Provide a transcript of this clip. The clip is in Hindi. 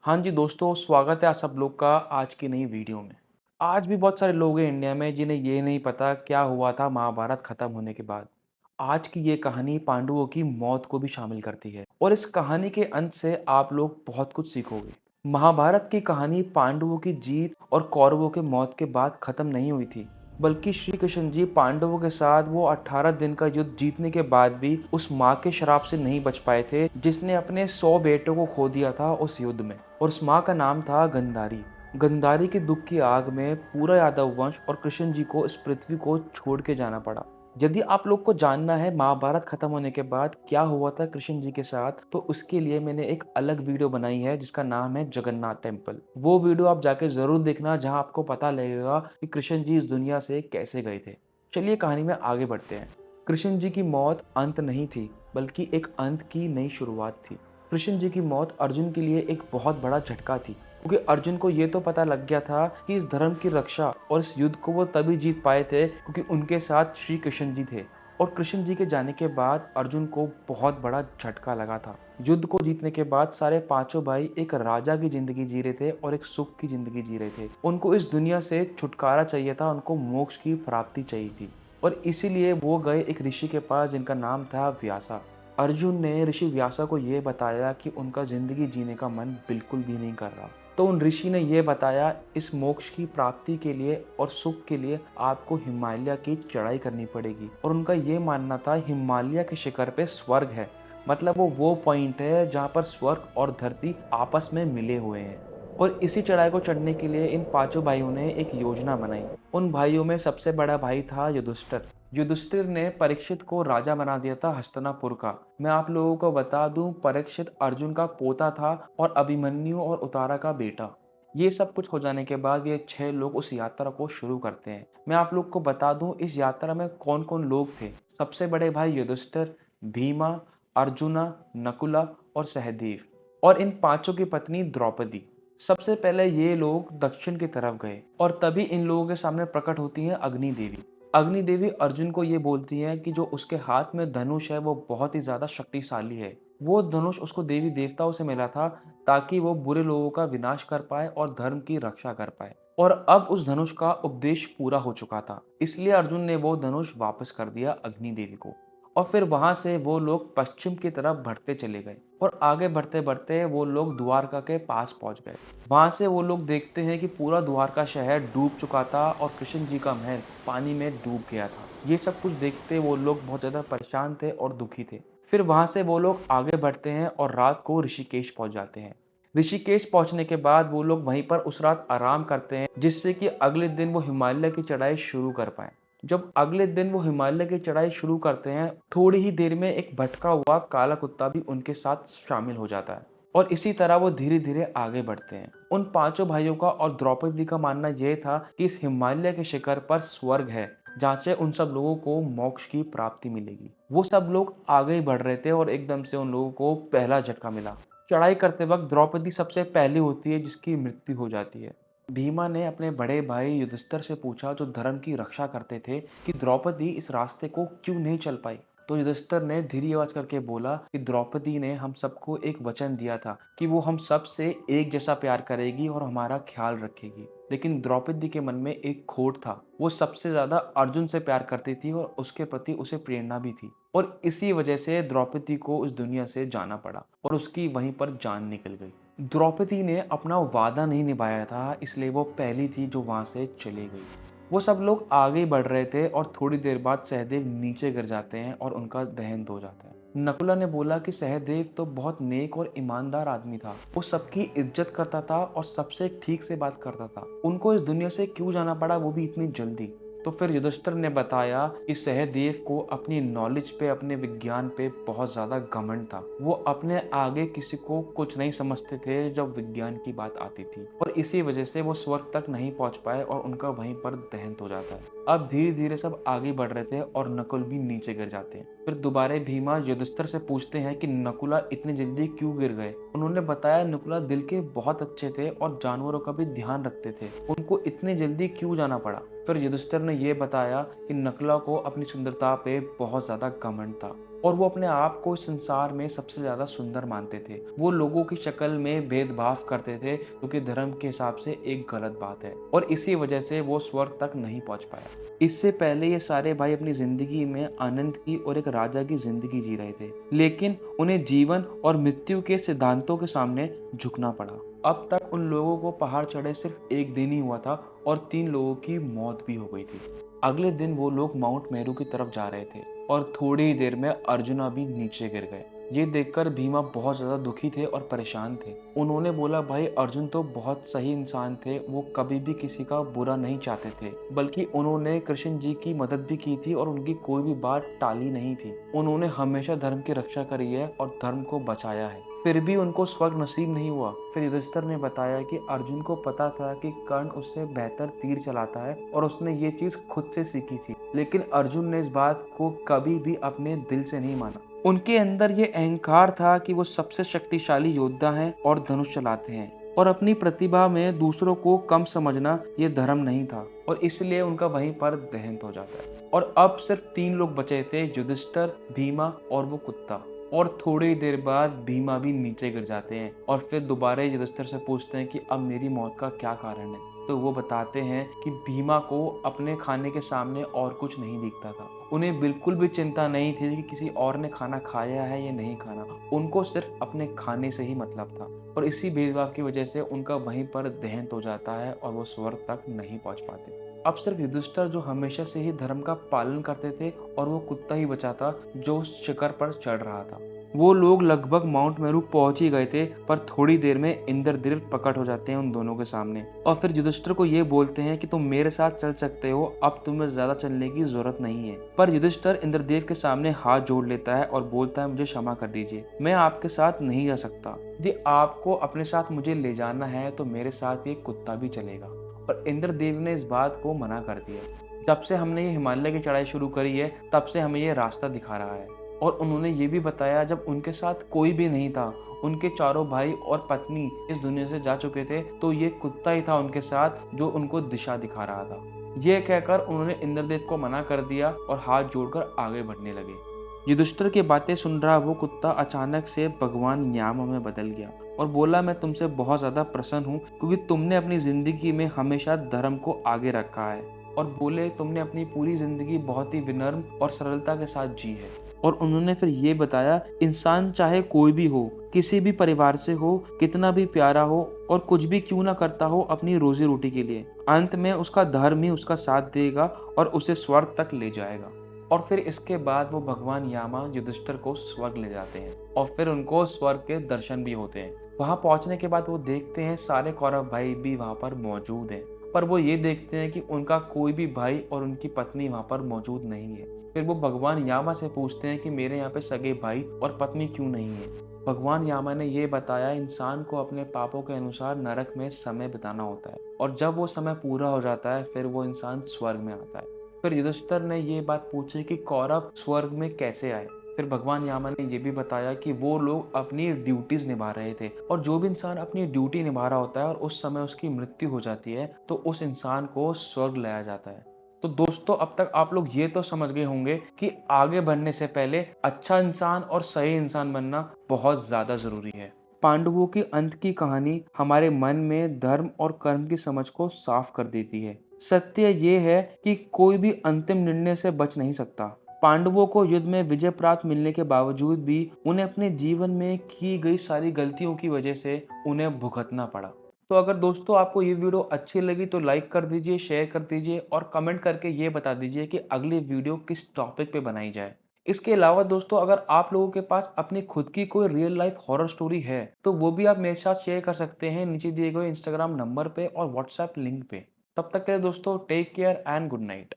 हाँ जी दोस्तों, स्वागत है आप सब लोग का आज की नई वीडियो में। आज भी बहुत सारे लोग हैं इंडिया में जिन्हें ये नहीं पता क्या हुआ था महाभारत खत्म होने के बाद। आज की ये कहानी पांडवों की मौत को भी शामिल करती है और इस कहानी के अंत से आप लोग बहुत कुछ सीखोगे। महाभारत की कहानी पांडवों की जीत और कौरवों के मौत के बाद खत्म नहीं हुई थी, बल्कि श्री कृष्ण जी पांडवों के साथ वो 18 दिन का युद्ध जीतने के बाद भी उस माँ के श्राप से नहीं बच पाए थे जिसने अपने 100 बेटों को खो दिया था उस युद्ध में। और उस माँ का नाम था गंधारी। गंधारी के दुख की आग में पूरा यादव वंश और कृष्ण जी को इस पृथ्वी को छोड़ के जाना पड़ा। यदि आप लोग को जानना है महाभारत खत्म होने के बाद क्या हुआ था कृष्ण जी के साथ, तो उसके लिए मैंने एक अलग वीडियो बनाई है जिसका नाम है जगन्नाथ टेम्पल। वो वीडियो आप जाके जरूर देखना, जहां आपको पता लगेगा कि कृष्ण जी इस दुनिया से कैसे गए थे। चलिए कहानी में आगे बढ़ते हैं। कृष्ण जी की मौत अंत नहीं थी, बल्कि एक अंत की नई शुरुआत थी। कृष्ण जी की मौत अर्जुन के लिए एक बहुत बड़ा झटका थी, क्योंकि अर्जुन को ये तो पता लग गया था कि इस धर्म की रक्षा और इस युद्ध को वो तभी जीत पाए थे क्योंकि उनके साथ श्री कृष्ण जी थे। और कृष्ण जी के जाने के बाद अर्जुन को बहुत बड़ा झटका लगा था। युद्ध को जीतने के बाद सारे पांचों भाई एक राजा की जिंदगी जी रहे थे और एक सुख की जिंदगी जी रहे थे। उनको इस दुनिया से छुटकारा चाहिए था, उनको मोक्ष की प्राप्ति चाहिए थी। और इसीलिए वो गए एक ऋषि के पास जिनका नाम था व्यासा। अर्जुन ने ऋषि व्यासा को ये बताया कि उनका जिंदगी जीने का मन बिल्कुल भी नहीं कर रहा। तो उन ऋषि ने ये बताया, इस मोक्ष की प्राप्ति के लिए और सुख के लिए आपको हिमालय की चढ़ाई करनी पड़ेगी। और उनका ये मानना था हिमालय के शिखर पे स्वर्ग है, मतलब वो पॉइंट है जहाँ पर स्वर्ग और धरती आपस में मिले हुए हैं। और इसी चढ़ाई को चढ़ने के लिए इन पांचों भाइयों ने एक योजना बनाई। उन भाइयों में सबसे बड़ा भाई था युधिष्ठिर। युधिष्ठिर ने परीक्षित को राजा बना दिया था हस्तिनापुर का। मैं आप लोगों को बता दूं, परीक्षित अर्जुन का पोता था और अभिमन्यु और उतारा का बेटा। ये सब कुछ हो जाने के बाद ये 6 लोग उस यात्रा को शुरू करते हैं। मैं आप लोग को बता दूं इस यात्रा में कौन कौन लोग थे। सबसे बड़े भाई युधिष्ठिर, भीमा, अर्जुना, नकुला और सहदेव, और इन पांचों की पत्नी द्रौपदी। सबसे पहले ये लोग दक्षिण की तरफ गए और तभी इन लोगों के सामने प्रकट होती हैं अग्नि देवी। अग्नि देवी अर्जुन को ये बोलती हैं कि जो उसके हाथ में धनुष है वो बहुत ही ज्यादा शक्तिशाली है। वो धनुष उसको देवी देवताओं से मिला था ताकि वो बुरे लोगों का विनाश कर पाए और धर्म की रक्षा कर पाए। और अब उस धनुष का उपदेश पूरा हो चुका था, इसलिए अर्जुन ने वो धनुष वापस कर दिया अग्नि देवी को। और फिर वहां से वो लोग पश्चिम की तरफ बढ़ते चले गए और आगे बढ़ते बढ़ते वो लोग द्वारका के पास पहुंच गए। वहां से वो लोग देखते हैं कि पूरा द्वारका शहर डूब चुका था और कृष्ण जी का महल पानी में डूब गया था। ये सब कुछ देखते वो लोग बहुत ज्यादा परेशान थे और दुखी थे। फिर वहां से वो लोग आगे बढ़ते हैं और रात को ऋषिकेश पहुंच जाते हैं। ऋषिकेश पहुंचने के बाद वो लोग वहीं पर उस रात आराम करते हैं, जिससे कि अगले दिन वो हिमालय की चढ़ाई शुरू कर पाए। जब अगले दिन वो हिमालय की चढ़ाई शुरू करते हैं, थोड़ी ही देर में एक भटका हुआ काला कुत्ता भी उनके साथ शामिल हो जाता है। और इसी तरह वो धीरे धीरे आगे बढ़ते हैं। उन पांचों भाइयों का और द्रौपदी का मानना यह था कि इस हिमालय के शिखर पर स्वर्ग है, जहाँ से उन सब लोगों को मोक्ष की प्राप्ति मिलेगी। वो सब लोग आगे ही बढ़ रहे थे और एकदम से उन लोगों को पहला झटका मिला। चढ़ाई करते वक्त द्रौपदी सबसे पहली होती है जिसकी मृत्यु हो जाती है। भीमा ने अपने बड़े भाई युधिष्ठिर से पूछा, जो धर्म की रक्षा करते थे, कि द्रौपदी इस रास्ते को क्यों नहीं चल पाई। तो युधिष्ठिर ने धीरे आवाज करके बोला कि द्रौपदी ने हम सबको एक वचन दिया था कि वो हम सब से एक जैसा प्यार करेगी और हमारा ख्याल रखेगी। लेकिन द्रौपदी के मन में एक खोट था, वो सबसे ज्यादा अर्जुन से प्यार करती थी और उसके प्रति उसे प्रेरणा भी थी। और इसी वजह से द्रौपदी को इस दुनिया से जाना पड़ा और उसकी वहीं पर जान निकल गई। द्रौपदी ने अपना वादा नहीं निभाया था, इसलिए वो पहली थी जो वहां से चली गई। वो सब लोग आगे बढ़ रहे थे और थोड़ी देर बाद सहदेव नीचे गिर जाते हैं और उनका देहांत हो जाता है। नकुला ने बोला कि सहदेव तो बहुत नेक और ईमानदार आदमी था, वो सबकी इज्जत करता था और सबसे ठीक से बात करता था, उनको इस दुनिया से क्यों जाना पड़ा, वो भी इतनी जल्दी। तो फिर युधिष्ठिर ने बताया कि सहदेव को अपनी नॉलेज पे, अपने विज्ञान पे बहुत ज्यादा घमंड था। वो अपने आगे किसी को कुछ नहीं समझते थे जब विज्ञान की बात आती थी, और इसी वजह से वो स्वर्ग तक नहीं पहुंच पाए और उनका वहीं पर देहांत हो जाता है। अब धीरे धीरे सब आगे बढ़ रहे थे और नकुल भी नीचे गिर जाते हैं। फिर दोबारा भीमा युधिष्ठिर से पूछते हैं कि नकुला इतनी जल्दी क्यों गिर गए। उन्होंने बताया नकुला दिल के बहुत अच्छे थे और जानवरों का भी ध्यान रखते थे, उनको इतनी जल्दी क्यों जाना पड़ा। फिर युधिष्ठिर ने यह बताया कि नकुला को अपनी सुंदरता पे बहुत ज्यादा घमंड था और वो अपने आप को इस संसार में सबसे ज़्यादा सुंदर मानते थे। वो लोगों की शक्ल में भेदभाव करते थे, क्योंकि धर्म के हिसाब से एक गलत बात है, और इसी वजह से वो स्वर्ग तक नहीं पहुंच पाया। इससे पहले ये सारे भाई अपनी जिंदगी में आनंद की और एक राजा की जिंदगी जी रहे थे, लेकिन उन्हें जीवन और मृत्यु के सिद्धांतों के सामने झुकना पड़ा। अब तक उन लोगों को पहाड़ चढ़े सिर्फ एक दिन ही हुआ था और 3 लोगों की मौत भी हो गई थी। अगले दिन वो लोग माउंट मेरू की तरफ जा रहे थे और थोड़ी ही देर में अर्जुना भी नीचे गिर गए। ये देखकर भीमा बहुत ज्यादा दुखी थे और परेशान थे। उन्होंने बोला, भाई अर्जुन तो बहुत सही इंसान थे, वो कभी भी किसी का बुरा नहीं चाहते थे, बल्कि उन्होंने कृष्ण जी की मदद भी की थी और उनकी कोई भी बात टाली नहीं थी। उन्होंने हमेशा धर्म की रक्षा करी है और धर्म को बचाया है, फिर भी उनको स्वर्ग नसीब नहीं हुआ। फिर युधिष्ठिर ने बताया कि अर्जुन को पता था कि कर्ण उससे बेहतर तीर चलाता है और उसने ये चीज खुद से सीखी थी, लेकिन अर्जुन ने इस बात को कभी भी अपने दिल से नहीं माना। उनके अंदर ये अहंकार था कि वो सबसे शक्तिशाली योद्धा हैं और धनुष चलाते हैं, और अपनी प्रतिभा में दूसरों को कम समझना ये धर्म नहीं था, और इसलिए उनका वहीं पर देहांत हो जाता है। और अब सिर्फ 3 लोग बचे थे, युधिष्ठिर, भीमा और वो कुत्ता। और थोड़ी देर बाद भीमा भी नीचे गिर जाते हैं और फिर दोबारा युधिष्ठिर से पूछते हैं कि अब मेरी मौत का क्या कारण है। तो वो बताते हैं कि भीमा को अपने खाने के सामने और कुछ नहीं दिखता था। उन्हें बिल्कुल भी चिंता नहीं थी कि किसी और ने खाना खाया है या नहीं खाना, उनको सिर्फ अपने खाने से ही मतलब था, और इसी भेदभाव की वजह से उनका वहीं पर देहांत हो जाता है और वो स्वर्ग तक नहीं पहुंच पाते। अब सिर्फ युधिष्ठिर, जो हमेशा से ही धर्म का पालन करते थे, और वो कुत्ता ही बचा था जो उस शिखर पर चढ़ रहा था। वो लोग लगभग माउंट मेरू पहुंच ही गए थे, पर थोड़ी देर में इंद्रदेव प्रकट हो जाते हैं उन दोनों के सामने और फिर युधिष्ठिर को ये बोलते हैं कि तुम मेरे साथ चल सकते हो, अब तुम्हें ज्यादा चलने की जरूरत नहीं है। पर युधिष्ठिर इंद्रदेव के सामने हाथ जोड़ लेता है और बोलता है, मुझे क्षमा कर दीजिए, मैं आपके साथ नहीं जा सकता। यदि आपको अपने साथ मुझे ले जाना है तो मेरे साथ ये कुत्ता भी चलेगा। और इंद्रदेव ने इस बात को मना कर दिया। जब से हमने ये हिमालय की चढ़ाई शुरू करी है, तब से हमें ये रास्ता दिखा रहा है। और उन्होंने ये भी बताया, जब उनके साथ कोई भी नहीं था, उनके चारों भाई और पत्नी इस दुनिया से जा चुके थे, तो ये कुत्ता ही था उनके साथ जो उनको दिशा दिखा रहा था। ये कहकर उन्होंने इंद्रदेव को मना कर दिया और हाथ जोड़कर आगे बढ़ने लगे। युधिष्ठिर की बातें सुन रहा वो कुत्ता अचानक से भगवान यामा में बदल गया और बोला, मैं तुमसे बहुत ज्यादा प्रसन्न हूँ, क्योंकि तुमने अपनी जिंदगी में हमेशा धर्म को आगे रखा है। और बोले, तुमने अपनी पूरी जिंदगी बहुत ही विनम्र और सरलता के साथ जी है। और उन्होंने फिर ये बताया, इंसान चाहे कोई भी हो, किसी भी परिवार से हो, कितना भी प्यारा हो और कुछ भी क्यों ना करता हो अपनी रोजी रोटी के लिए, अंत में उसका धर्म ही उसका साथ देगा और उसे स्वर्ग तक ले जाएगा। और फिर इसके बाद वो भगवान यामा युधिष्ठिर को स्वर्ग ले जाते हैं और फिर उनको स्वर्ग के दर्शन भी होते हैं। वहां पहुंचने के बाद वो देखते हैं सारे कौरव भाई भी वहां पर मौजूद हैं, पर वो ये देखते हैं कि उनका कोई भी भाई और उनकी पत्नी वहां पर मौजूद नहीं है। फिर वो भगवान यामा से पूछते हैं कि मेरे यहाँ पे सगे भाई और पत्नी क्यों नहीं है। भगवान यामा ने ये बताया, इंसान को अपने पापों के अनुसार नरक में समय बिताना होता है, और जब वो समय पूरा हो जाता है फिर वो इंसान स्वर्ग में आता है। फिर युधिष्ठिर ने ये बात पूछी कि कौरव स्वर्ग में कैसे आए। फिर भगवान यामा ने ये भी बताया कि वो लोग अपनी ड्यूटीज निभा रहे थे, और जो भी इंसान अपनी ड्यूटी निभा रहा होता है और उस समय उसकी मृत्यु हो जाती है, तो उस इंसान को स्वर्ग लाया जाता है। तो दोस्तों, अब तक आप लोग ये तो समझ गए होंगे कि आगे बढ़ने से पहले अच्छा इंसान और सही इंसान बनना बहुत ज्यादा जरूरी है। पांडवों की अंत की कहानी हमारे मन में धर्म और कर्म की समझ को साफ कर देती है। सत्य ये है कि कोई भी अंतिम निर्णय से बच नहीं सकता। पांडवों को युद्ध में विजय प्राप्त मिलने के बावजूद भी उन्हें अपने जीवन में की गई सारी गलतियों की वजह से उन्हें भुगतना पड़ा। तो अगर दोस्तों आपको ये वीडियो अच्छी लगी तो लाइक कर दीजिए, शेयर कर दीजिए और कमेंट करके ये बता दीजिए कि अगली वीडियो किस टॉपिक पे बनाई जाए। इसके अलावा दोस्तों, अगर आप लोगों के पास अपनी खुद की कोई रियल लाइफ हॉरर स्टोरी है तो वो भी आप मेरे साथ शेयर कर सकते हैं नीचे दिए गए इंस्टाग्राम नंबर पे और व्हाट्सएप लिंक पे। तब तक के लिए दोस्तों, take care and good night.